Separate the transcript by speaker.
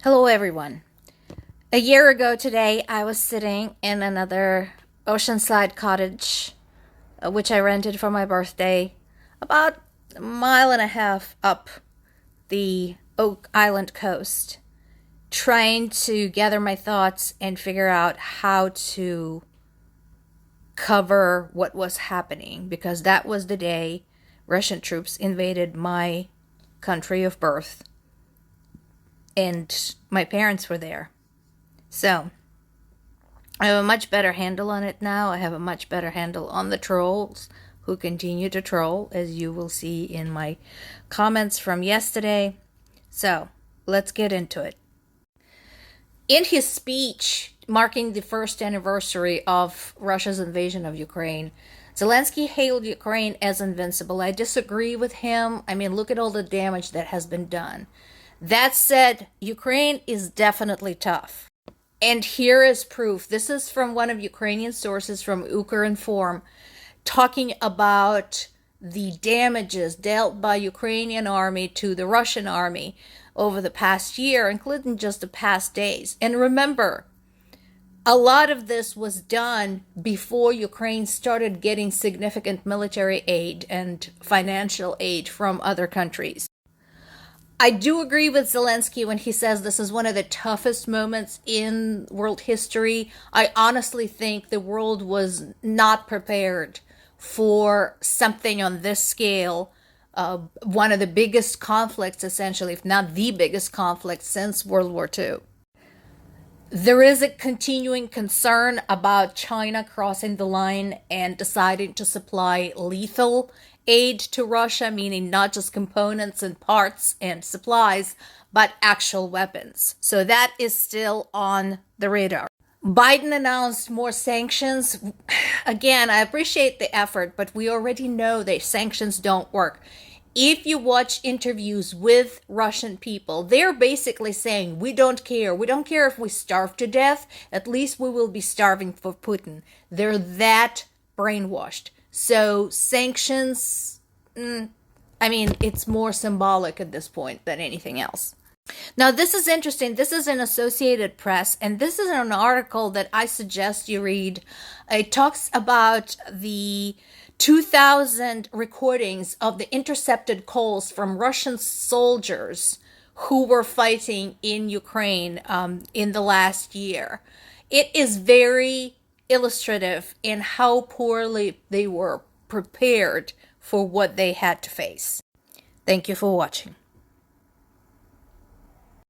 Speaker 1: Hello, everyone. A year ago today, I was sitting in another oceanside cottage, which I rented for my birthday, about a mile and a half up the Oak Island coast, trying to gather my thoughts and figure out how to cover what was happening, because that was the day Russian troops invaded my country of birth, and my parents were there. So, I have a much better handle on it now. I have a much better handle on the trolls who continue to troll, as you will see in my comments from yesterday. So, let's get into it. In his speech marking the first anniversary of Russia's invasion of Ukraine, Zelensky hailed Ukraine as invincible. I disagree with him. I mean, look at all the damage that has been done. That said, Ukraine is definitely tough. And here is proof. This is from one of Ukrainian sources from Ukrinform, talking about the damages dealt by Ukrainian army to the Russian army over the past year, including just the past days. And remember, a lot of this was done before Ukraine started getting significant military aid and financial aid from other countries. I do agree with Zelensky when he says this is one of the toughest moments in world history. I honestly think the world was not prepared for something on this scale. One of the biggest conflicts, essentially, if not the biggest conflict since World War II. There is a continuing concern about China crossing the line and deciding to supply lethal aid to Russia, meaning not just components and parts and supplies, but actual weapons. So that is still on the radar. Biden announced more sanctions. Again, I appreciate the effort, but we already know that sanctions don't work. If you watch interviews with Russian people, they're basically saying, we don't care. We don't care if we starve to death. At least we will be starving for Putin. They're that brainwashed. So sanctions, it's more symbolic at this point than anything else. Now, this is interesting. This is in Associated Press, and this is an article that I suggest you read. It talks about the 2,000 recordings of the intercepted calls from Russian soldiers who were fighting in Ukraine in the last year. It is very illustrative in how poorly they were prepared for what they had to face. Thank you for watching.